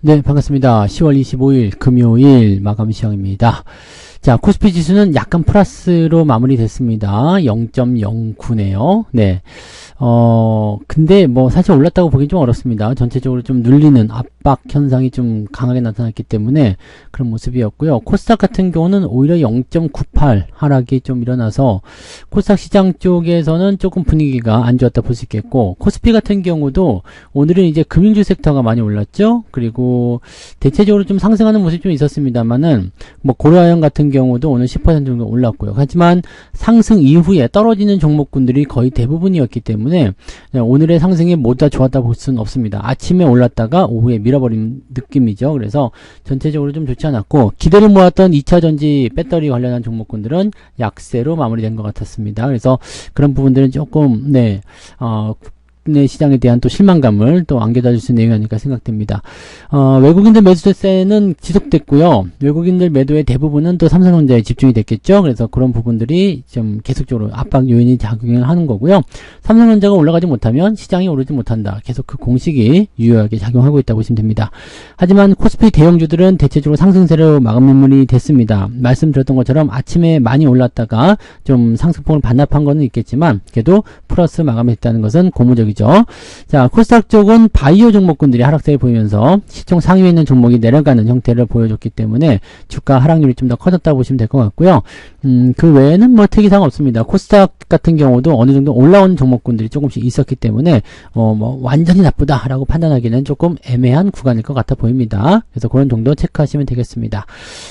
네, 반갑습니다. 10월 25일 금요일 마감 시황입니다. 자, 코스피 지수는 약간 플러스로 마무리됐습니다. 0.09네요. 네. 근데 뭐 사실 올랐다고 보기 좀 어렵습니다. 전체적으로 좀 눌리는 압박 현상이 좀 강하게 나타났기 때문에 그런 모습이었고요. 코스닥 같은 경우는 오히려 0.98 하락이 좀 일어나서 코스닥 시장 쪽에서는 조금 분위기가 안 좋았다 볼 수 있겠고, 코스피 같은 경우도 오늘은 이제 금융주 섹터가 많이 올랐죠. 그리고 대체적으로 좀 상승하는 모습이 좀 있었습니다만은 뭐 고려아연 같은 경우도 오늘 10% 정도 올랐고요. 하지만 상승 이후에 떨어지는 종목군들이 거의 대부분이었기 때문에 오늘의 상승이 모두 다 좋았다 볼 수는 없습니다. 아침에 올랐다가 오후에 밀어버린 느낌이죠. 그래서 전체적으로 좀 좋지 않았고, 기대를 모았던 2차전지 배터리 관련한 종목군들은 약세로 마무리된 것 같았습니다. 그래서 그런 부분들은 조금 국내 시장에 대한 또 실망감을 또 안겨다 줄 수 있는 내용이 아닐까 생각됩니다. 외국인들 매수세는 지속됐고요. 외국인들 매도의 대부분은 또 삼성전자에 집중이 됐겠죠. 그래서 그런 부분들이 좀 계속적으로 압박 요인이 작용을 하는 거고요. 삼성전자가 올라가지 못하면 시장이 오르지 못한다. 계속 그 공식이 유효하게 작용하고 있다고 보시면 됩니다. 하지만 코스피 대형주들은 대체적으로 상승세로 마감이 됐습니다. 말씀드렸던 것처럼 아침에 많이 올랐다가 좀 상승폭을 반납한 거는 있겠지만 그래도 플러스 마감했다는 것은 고무적이죠. 자, 코스닥 쪽은 바이오 종목군들이 하락세를 보이면서 시총 상위에 있는 종목이 내려가는 형태를 보여줬기 때문에 주가 하락률이 좀 더 커졌다고 보시면 될 것 같고요. 그 외에는 뭐 특이사항 없습니다. 코스닥 같은 경우도 어느 정도 올라오는 종목군들이 조금씩 있었기 때문에 뭐 완전히 나쁘다라고 판단하기는 조금 애매한 구간일 것 같아 보입니다. 그래서 그런 정도 체크하시면 되겠습니다.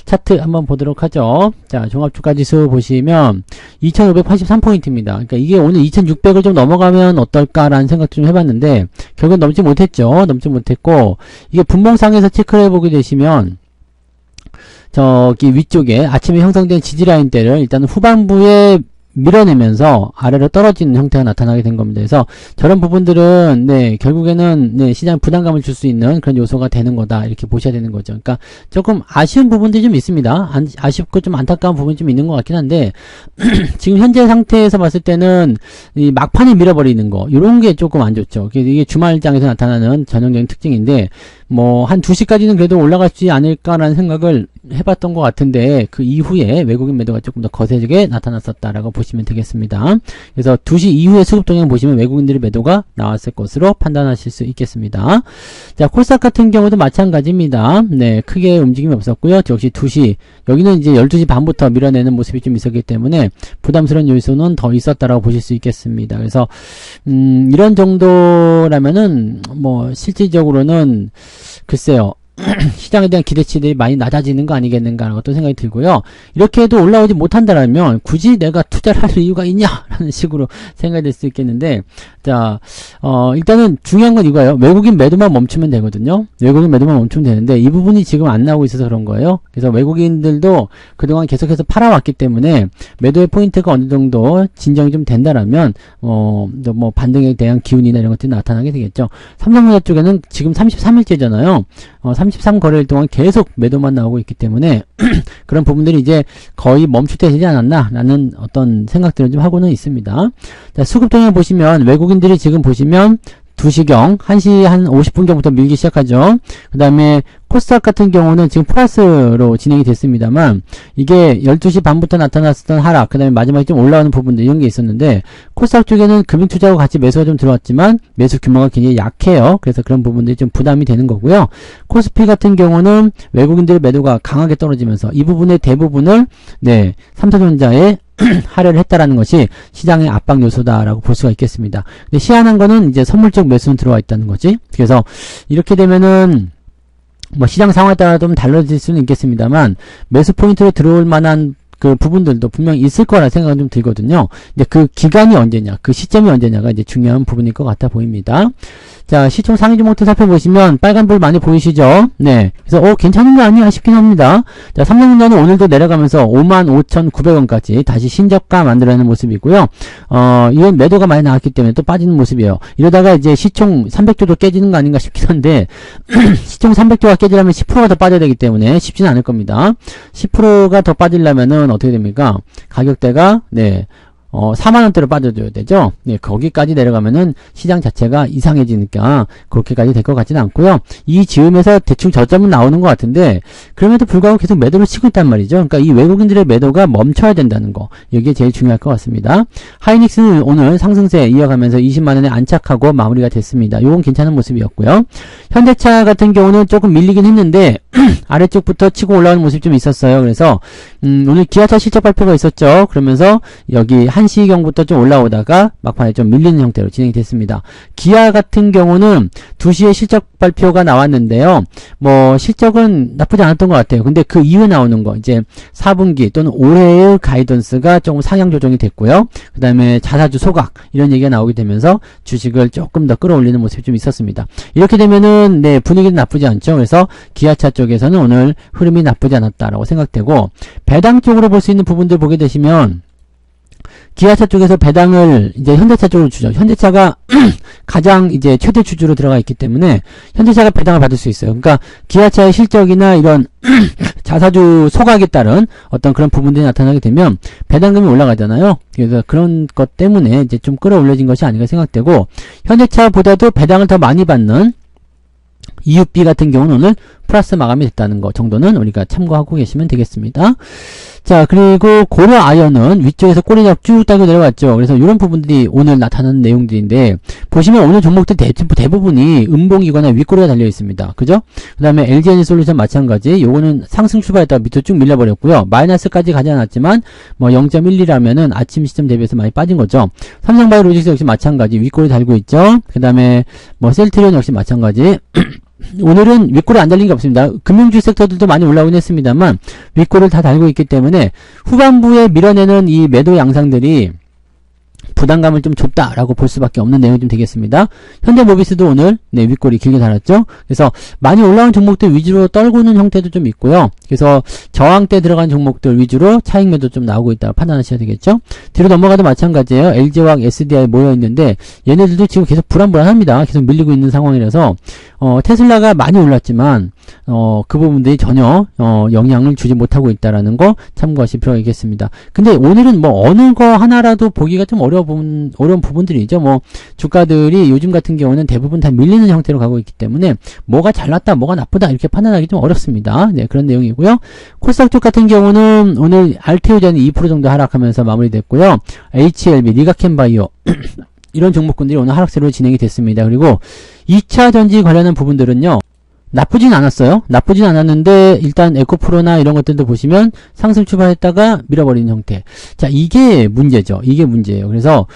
차트 한번 보도록 하죠. 자, 종합주가지수 보시면 2583포인트입니다. 그러니까 이게 오늘 2600을 좀 넘어가면 어떨까라는 생각 좀 해봤는데 결국은 넘지 못했죠. 넘지 못했고, 이게 분봉상에서 체크를 해보게 되시면 저기 위쪽에 아침에 형성된 지지라인대를 일단 후반부에 밀어내면서 아래로 떨어지는 형태가 나타나게 된 겁니다. 그래서 저런 부분들은 결국에는 시장 부담감을 줄 수 있는 그런 요소가 되는 거다, 이렇게 보셔야 되는 거죠. 그러니까 조금 아쉬운 부분들이 좀 있습니다. 아쉽고 좀 안타까운 부분이 좀 있는 것 같긴 한데 지금 현재 상태에서 봤을 때는 이 막판에 밀어버리는 거, 이런 게 조금 안 좋죠. 이게 주말장에서 나타나는 전형적인 특징인데 뭐 한 2시까지는 그래도 올라갈지 않을까라는 생각을 해봤던 것 같은데 그 이후에 외국인 매도가 조금 더 거세지게 나타났었다라고 보시면 되겠습니다. 그래서 2시 이후에 수급 동향 보시면 외국인들의 매도가 나왔을 것으로 판단하실 수 있겠습니다. 자, 코스닥 같은 경우도 마찬가지입니다. 네, 크게 움직임이 없었고요. 역시 2시, 여기는 이제 12시 반부터 밀어내는 모습이 좀 있었기 때문에 부담스러운 요소는 더 있었다라고 보실 수 있겠습니다. 그래서 이런 정도라면은 뭐 실질적으로는 글쎄요, 시장에 대한 기대치들이 많이 낮아지는 거 아니겠는가 하는 것도 생각이 들고요. 이렇게 해도 올라오지 못한다라면 굳이 내가 투자를 할 이유가 있냐라는 식으로 생각이 될 수 있겠는데, 자, 일단은 중요한 건 이거예요. 외국인 매도만 멈추면 되거든요. 외국인 매도만 멈추면 되는데 이 부분이 지금 안 나오고 있어서 그런 거예요. 그래서 외국인들도 그동안 계속해서 팔아왔기 때문에 매도의 포인트가 어느 정도 진정이 좀 된다라면 뭐 반등에 대한 기운이나 이런 것들이 나타나게 되겠죠. 삼성전자 쪽에는 지금 33일째잖아요. 33거래일 동안 계속 매도만 나오고 있기 때문에 그런 부분들이 이제 거의 멈추되지 않았나 라는 어떤 생각들을 좀 하고는 있습니다. 자, 수급 동향 보시면 외국인들이 지금 보시면 2시경, 1시 한 50분경부터 밀기 시작하죠. 그 다음에 코스닥 같은 경우는 지금 플러스로 진행이 됐습니다만 이게 12시 반부터 나타났었던 하락, 그 다음에 마지막에 좀 올라오는 부분들 이런 게 있었는데 코스닥 쪽에는 금융투자하고 같이 매수가 좀 들어왔지만 매수 규모가 굉장히 약해요. 그래서 그런 부분들이 좀 부담이 되는 거고요. 코스피 같은 경우는 외국인들의 매도가 강하게 떨어지면서 이 부분의 대부분을 삼성전자에 할애를 했다라는 것이 시장의 압박 요소다라고 볼 수가 있겠습니다. 근데 희한한 거는 이제 선물적 매수는 들어와 있다는 거지. 그래서 이렇게 되면은 뭐 시장 상황에 따라 좀 달라질 수는 있겠습니다만 매수 포인트로 들어올 만한 그 부분들도 분명히 있을 거라 생각은 좀 들거든요. 근데 그 기간이 언제냐, 그 시점이 언제냐가 이제 중요한 부분일 것 같아 보입니다. 자, 시총 상위 종목들 살펴보시면 빨간불 많이 보이시죠? 네. 그래서 괜찮은 거 아니야 싶긴 합니다. 자, 삼성전자는 오늘도 내려가면서 55,900원까지 다시 신저가 만들어내는 모습이고요. 이건 매도가 많이 나왔기 때문에 또 빠지는 모습이에요. 이러다가 이제 시총 300조도 깨지는 거 아닌가 싶긴 한데 시총 300조가 깨지려면 10%가 더 빠져야 되기 때문에 쉽지는 않을 겁니다. 10%가 더 빠지려면은 어떻게 됩니까? 가격대가 4만원대로 빠져줘야 되죠. 네, 거기까지 내려가면은 시장 자체가 이상해지니까 그렇게까지 될 것 같지는 않고요. 이 즈음에서 대충 저점은 나오는 것 같은데 그럼에도 불구하고 계속 매도를 치고 있단 말이죠. 그러니까 이 외국인들의 매도가 멈춰야 된다는 거. 이게 제일 중요할 것 같습니다. 하이닉스는 오늘 상승세 이어가면서 20만원에 안착하고 마무리가 됐습니다. 요건 괜찮은 모습이었고요. 현대차 같은 경우는 조금 밀리긴 했는데 아래쪽부터 치고 올라오는 모습이 좀 있었어요. 그래서 오늘 기아차 실적 발표가 있었죠. 그러면서 여기 1시경부터 좀 올라오다가 막판에 좀 밀리는 형태로 진행이 됐습니다. 기아 같은 경우는 2시에 실적 발표가 나왔는데요. 뭐 실적은 나쁘지 않았던 것 같아요. 근데 그 이후에 나오는 거 이제 4분기 또는 올해의 가이던스가 조금 상향 조정이 됐고요. 그 다음에 자사주 소각 이런 얘기가 나오게 되면서 주식을 조금 더 끌어올리는 모습이 좀 있었습니다. 이렇게 되면은 네, 분위기는 나쁘지 않죠. 그래서 기아차 쪽에서는 오늘 흐름이 나쁘지 않았다라고 생각되고, 배당 쪽으로 볼 수 있는 부분들 보게 되시면 기아차 쪽에서 배당을 이제 현대차 쪽으로 주죠. 현대차가 가장 이제 최대 주주로 들어가 있기 때문에 현대차가 배당을 받을 수 있어요. 그러니까 기아차의 실적이나 이런 자사주 소각에 따른 어떤 그런 부분들이 나타나게 되면 배당금이 올라가잖아요. 그래서 그런 것 때문에 이제 좀 끌어올려진 것이 아닌가 생각되고, 현대차보다도 배당을 더 많이 받는 EUB 같은 경우는 오늘 플러스 마감이 됐다는 거 정도는 우리가 참고하고 계시면 되겠습니다. 자, 그리고 고려 아연은 위쪽에서 꼬리잡 쭉 따고 내려갔죠. 그래서 이런 부분들이 오늘 나타나는 내용들인데, 보시면 오늘 종목들 대부분이 음봉이거나 윗꼬리가 달려 있습니다. 그죠? 그 다음에 LG에너지솔루션 마찬가지. 요거는 상승 출발했다가 밑으로 쭉 밀려버렸고요. 마이너스까지 가지 않았지만 뭐 0.11이라면은 아침 시점 대비해서 많이 빠진 거죠. 삼성바이오로직스 역시 마찬가지 윗꼬리 달고 있죠. 그 다음에 뭐 셀트리온 역시 마찬가지. 오늘은 윗골이 안 달린 게 없습니다. 금융주 섹터들도 많이 올라오긴 했습니다만 윗골을 다 달고 있기 때문에 후반부에 밀어내는 이 매도 양상들이 부담감을 좀 줬다라고 볼 수밖에 없는 내용이 좀 되겠습니다. 현대모비스도 오늘 네, 윗골이 길게 달았죠. 그래서 많이 올라온 종목들 위주로 떨구는 형태도 좀 있고요. 그래서 저항대 들어간 종목들 위주로 차익 매도 좀 나오고 있다 판단하셔야 되겠죠. 뒤로 넘어가도 마찬가지예요. LG화학, SDI 모여 있는데 얘네들도 지금 계속 불안합니다. 계속 밀리고 있는 상황이라서 테슬라가 많이 올랐지만 그 부분들이 전혀 영향을 주지 못하고 있다라는 거 참고하실 필요가 있겠습니다. 근데 오늘은 뭐 어느 거 하나라도 보기가 좀 어려운 부분들이죠. 뭐 주가들이 요즘 같은 경우는 대부분 다 밀리는 형태로 가고 있기 때문에 뭐가 잘났다 뭐가 나쁘다 이렇게 판단하기 좀 어렵습니다. 네, 그런 내용이고요. 코스닥 쪽 같은 경우는 오늘 알테오젠이 2% 정도 하락하면서 마무리됐고요. HLB, 리가켄바이오 이런 종목군들이 오늘 하락세로 진행이 됐습니다. 그리고 2차 전지 관련한 부분들은요, 나쁘진 않았어요. 나쁘진 않았는데 일단 에코프로나 이런 것들도 보시면 상승 출발했다가 밀어버리는 형태. 자, 이게 문제죠. 이게 문제예요. 그래서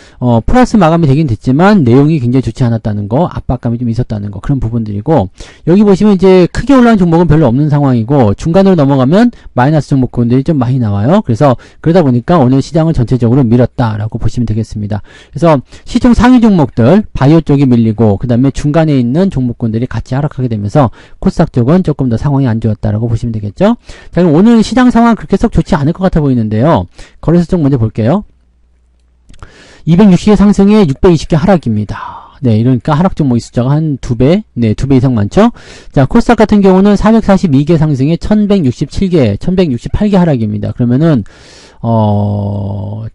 플러스 마감이 되긴 됐지만 내용이 굉장히 좋지 않았다는 거, 압박감이 좀 있었다는 거, 그런 부분들이고, 여기 보시면 이제 크게 올라온 종목은 별로 없는 상황이고 중간으로 넘어가면 마이너스 종목군들이 좀 많이 나와요. 그래서 그러다 보니까 오늘 시장을 전체적으로 밀었다라고 보시면 되겠습니다. 그래서 시총 상위 종목들 바이오 쪽이 밀리고 그 다음에 중간에 있는 종목군들이 같이 하락하게 되면서 코스닥 쪽은 조금 더 상황이 안 좋았다라고 보시면 되겠죠. 자, 그럼 오늘 시장 상황 그렇게 썩 좋지 않을 것 같아 보이는데요. 거래소 쪽 먼저 볼게요. 260개 상승에 620개 하락입니다. 네, 이러니까 하락 종목의 숫자가 한 2배, 네, 2배 이상 많죠? 자, 코스닥 같은 경우는 442개 상승에 1168개 하락입니다. 그러면은,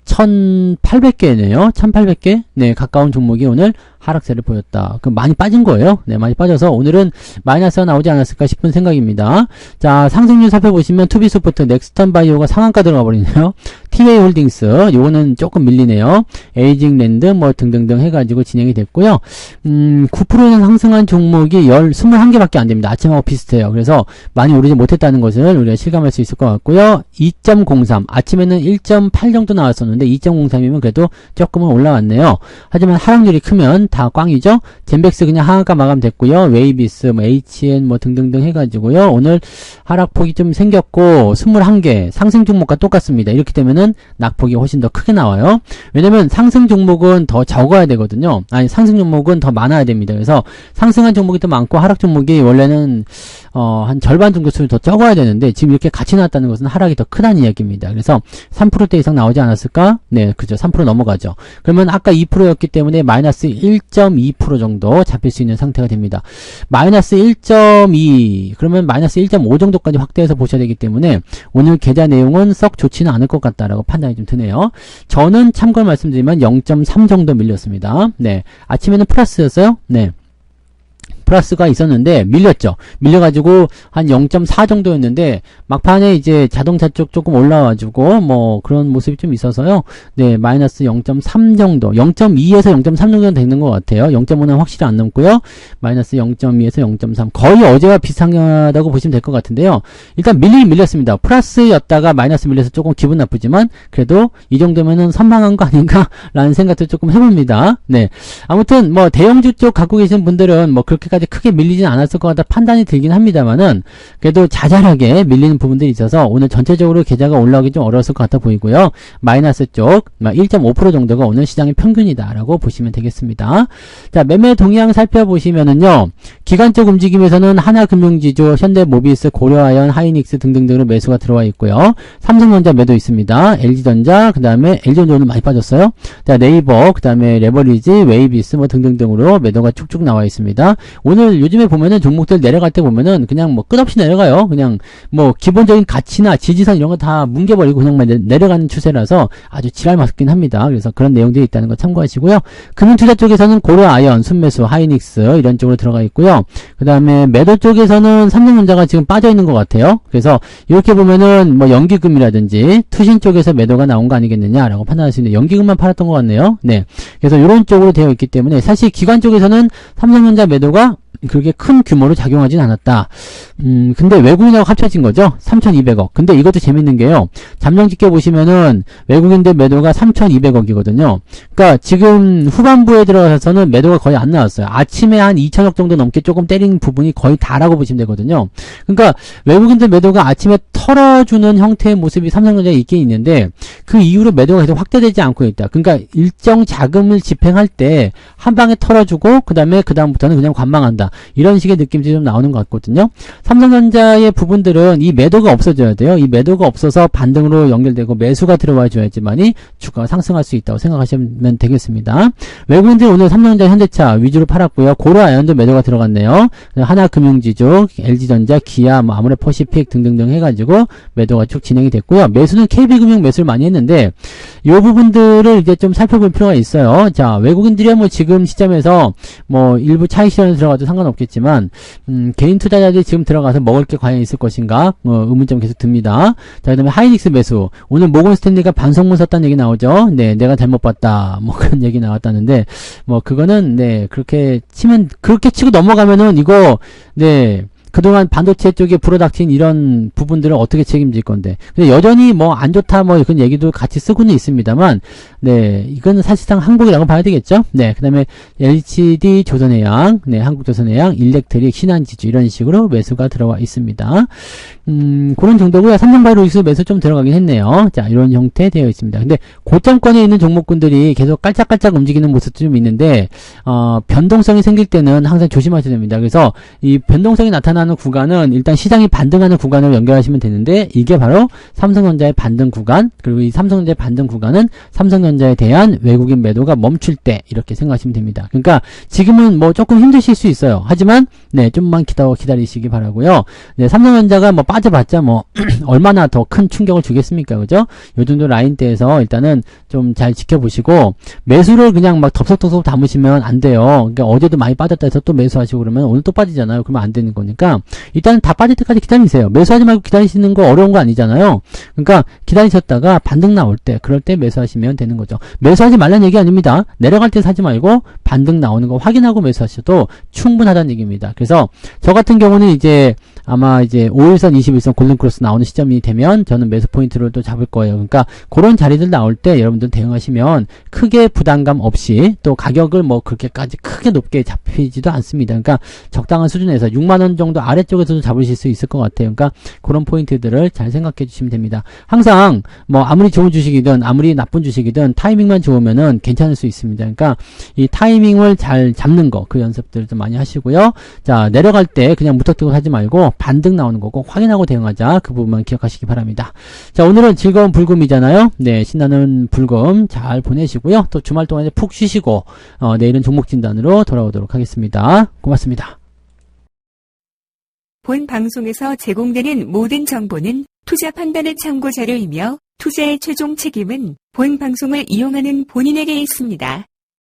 1800개네요. 1800개? 네, 가까운 종목이 오늘 하락세를 보였다. 그럼 많이 빠진 거예요. 네, 많이 빠져서 오늘은 마이너스가 나오지 않았을까 싶은 생각입니다. 자, 상승률 살펴보시면 투비소프트, 넥스턴 바이오가 상한가 들어가 버리네요. 티웨이 홀딩스, 요거는 조금 밀리네요. 에이징랜드 뭐 등등등 해가지고 진행이 됐고요. 9%는 상승한 종목이 21개밖에 안 됩니다. 아침하고 비슷해요. 그래서 많이 오르지 못했다는 것을 우리가 실감할 수 있을 것 같고요. 2.03, 아침에는 1.8 정도 나왔었는데 2.03이면 그래도 조금은 올라왔네요. 하지만 하락률이 크면 다 꽝이죠. 젠백스 그냥 하한가 마감됐고요. 웨이비스, 뭐 HN 뭐 등등등 해가지고요. 오늘 하락폭이 좀 생겼고 21개 상승 종목과 똑같습니다. 이렇게 되면은 낙폭이 훨씬 더 크게 나와요. 왜냐면 상승 종목은 더 적어야 되거든요. 아니, 상승 종목은 더 많아야 됩니다. 그래서 상승한 종목이 더 많고 하락 종목이 원래는 한 절반 정도 수를 더 적어야 되는데 지금 이렇게 같이 나왔다는 것은 하락이 더 크다는 이야기입니다. 그래서 3%대 이상 나오지 않았을까? 네, 그죠. 3% 넘어가죠. 그러면 아까 2%였기 때문에 마이너스 1.2% 정도 잡힐 수 있는 상태가 됩니다. 마이너스 1.2, 그러면 마이너스 1.5 정도까지 확대해서 보셔야 되기 때문에 오늘 계좌 내용은 썩 좋지는 않을 것 같다라고 밀렸다라고 판단이 좀 드네요. 저는 참고로 말씀드리면 0.3 정도 밀렸습니다. 네. 아침에는 플러스였어요. 네. 플러스가 있었는데 밀렸죠. 밀려가지고 한 0.4 정도였는데 막판에 이제 자동차 쪽 조금 올라와가지고 뭐 그런 모습이 좀 있어서요. 네, 마이너스 0.3 정도, 0.2에서 0.3 정도 되는 것 같아요. 0.5는 확실히 안 넘고요. 마이너스 0.2에서 0.3 거의 어제와 비슷하다고 보시면 될 것 같은데요. 일단 밀리긴 밀렸습니다. 플러스였다가 마이너스 밀려서 조금 기분 나쁘지만 그래도 이 정도면은 선방한 거 아닌가라는 생각도 조금 해봅니다. 네, 아무튼 뭐 대형주 쪽 갖고 계신 분들은 뭐 그렇게까지 크게 밀리진 않았을 것 같다 판단이 들긴 합니다만은 그래도 자잘하게 밀리는 부분들이 있어서 오늘 전체적으로 계좌가 올라오기 좀 어려웠을 것 같아 보이고요. 마이너스 쪽 1.5% 정도가 오늘 시장의 평균이다라고 보시면 되겠습니다. 자, 매매 동향 살펴보시면은요. 기간적 움직임에서는 하나금융지주, 현대모비스, 고려아연, 하이닉스 등등등으로 매수가 들어와 있고요. 삼성전자 매도 있습니다. LG전자, 그 다음에 LG전자 오늘 많이 빠졌어요. 자, 네이버, 그 다음에 레버리지, 웨이비스 뭐 등등등으로 매도가 쭉쭉 나와 있습니다. 오늘 요즘에 보면은 종목들 내려갈 때 보면은 그냥 뭐 끝없이 내려가요. 그냥 뭐 기본적인 가치나 지지선 이런 거 다 뭉개버리고 그냥 내려가는 추세라서 아주 지랄 맞긴 합니다. 그래서 그런 내용들이 있다는 거 참고하시고요. 금융투자 쪽에서는 고려아연, 순매수, 하이닉스 이런 쪽으로 들어가 있고요. 그 다음에 매도 쪽에서는 삼성전자가 지금 빠져 있는 것 같아요. 그래서 이렇게 보면은 뭐 연기금이라든지 투신 쪽에서 매도가 나온 거 아니겠느냐라고 판단할 수 있는데 연기금만 팔았던 것 같네요. 네, 그래서 이런 쪽으로 되어 있기 때문에 사실 기관 쪽에서는 삼성전자 매도가 그렇게 큰 규모로 작용하진 않았다. 근데 외국인하고 합쳐진 거죠. 3,200억. 근데 이것도 재밌는 게요. 잠정 지켜보시면은 외국인들 매도가 3,200억이거든요. 그러니까 지금 후반부에 들어가서는 매도가 거의 안 나왔어요. 아침에 한 2,000억 정도 넘게 조금 때린 부분이 거의 다라고 보시면 되거든요. 그러니까 외국인들 매도가 아침에 털어주는 형태의 모습이 삼성전자에 있긴 있는데 그 이후로 매도가 계속 확대되지 않고 있다. 그러니까 일정 자금을 집행할 때 한 방에 털어주고 그다음부터는 그냥 관망한다. 이런 식의 느낌이 좀 나오는 것 같거든요. 삼성전자의 부분들은 이 매도가 없어져야 돼요. 이 매도가 없어서 반등으로 연결되고 매수가 들어와 줘야지만이 주가가 상승할 수 있다고 생각하시면 되겠습니다. 외국인들 오늘 삼성전자, 현대차 위주로 팔았고요. 고려아연도 매도가 들어갔네요. 하나금융지주, LG전자, 기아, 뭐 아모레퍼시픽 등등등 해가지고 매도가 쭉 진행이 됐고요. 매수는 KB금융 매수를 많이 했는데 이 부분들을 이제 좀 살펴볼 필요가 있어요. 자, 외국인들이 뭐 지금 시점에서 뭐 일부 차익 실현에 들어가도 상관없겠지만 개인 투자자들이 지금 들어가서 먹을 게 과연 있을 것인가 의문점 계속 듭니다. 자, 그 다음에 하이닉스 매수. 오늘 모건 스탠리가 반성문 썼다는 얘기 나오죠. 네, 내가 잘못 봤다. 뭐 그런 얘기 나왔다는데 뭐 그거는 네, 그렇게 치고 넘어가면은 이거 네, 그동안 반도체 쪽에 불어닥친 이런 부분들을 어떻게 책임질 건데. 근데 여전히 뭐 안 좋다 뭐 그런 얘기도 같이 쓰고는 있습니다만, 네, 이건 사실상 항복이라고 봐야 되겠죠? 네, 그 다음에 LCD 조선해양, 네, 한국조선해양, 일렉트릭, 신한지주 이런 식으로 매수가 들어와 있습니다. 그런 정도고요. 삼성바이오로직스 매수 좀 들어가긴 했네요. 자, 이런 형태 되어 있습니다. 근데 고점권에 있는 종목군들이 계속 깔짝깔짝 움직이는 모습도 좀 있는데, 변동성이 생길 때는 항상 조심하셔야 됩니다. 그래서 이 변동성이 나타나는 구간은 일단 시장이 반등하는 구간으로 연결하시면 되는데, 이게 바로 삼성전자의 반등 구간, 그리고 이 삼성전자의 반등 구간은 삼성전자에 대한 외국인 매도가 멈출 때 이렇게 생각하시면 됩니다. 그러니까 지금은 뭐 조금 힘드실 수 있어요. 하지만 네, 좀만 기다리시기 바라고요. 네, 삼성전자가 뭐 빠져봤자 뭐 얼마나 더 큰 충격을 주겠습니까, 그죠? 요 정도 라인대에서 일단은 좀 잘 지켜보시고 매수를 그냥 막 덥석덥석 담으시면 안 돼요. 그러니까 어제도 많이 빠졌다 해서 또 매수하시고 그러면 오늘 또 빠지잖아요. 그러면 안 되는 거니까 일단은 다 빠질 때까지 기다리세요. 매수하지 말고 기다리시는 거 어려운 거 아니잖아요. 그러니까 기다리셨다가 반등 나올 때 그럴 때 매수하시면 되는 거죠. 매수하지 말라는 얘기 아닙니다. 내려갈 때 사지 말고 반등 나오는 거 확인하고 매수하셔도 충분하다는 얘기입니다. 그래서 저 같은 경우는 이제 아마 이제 5일선, 21선 골든크로스 나오는 시점이 되면 저는 매수 포인트를 또 잡을 거예요. 그러니까 그런 자리들 나올 때 여러분들 대응하시면 크게 부담감 없이 또 가격을 뭐 그렇게까지 크게 높게 잡히지도 않습니다. 그러니까 적당한 수준에서 6만원 정도 아래쪽에서도 잡으실 수 있을 것 같아요. 그러니까 그런 포인트들을 잘 생각해 주시면 됩니다. 항상 뭐 아무리 좋은 주식이든 아무리 나쁜 주식이든 타이밍만 좋으면은 괜찮을 수 있습니다. 그러니까 이 타이밍을 잘 잡는 거, 그 연습들 좀 많이 하시고요. 자, 내려갈 때 그냥 무턱대고 하지 말고 반등 나오는 거고 확인하고 대응하자. 그 부분만 기억하시기 바랍니다. 자, 오늘은 즐거운 불금이잖아요. 네, 신나는 불금 잘 보내시고요. 또 주말 동안에 푹 쉬시고 내일은 종목 진단으로 돌아오도록 하겠습니다. 고맙습니다. 본 방송에서 제공되는 모든 정보는 투자 판단의 참고 자료이며 투자의 최종 책임은 본 방송을 이용하는 본인에게 있습니다.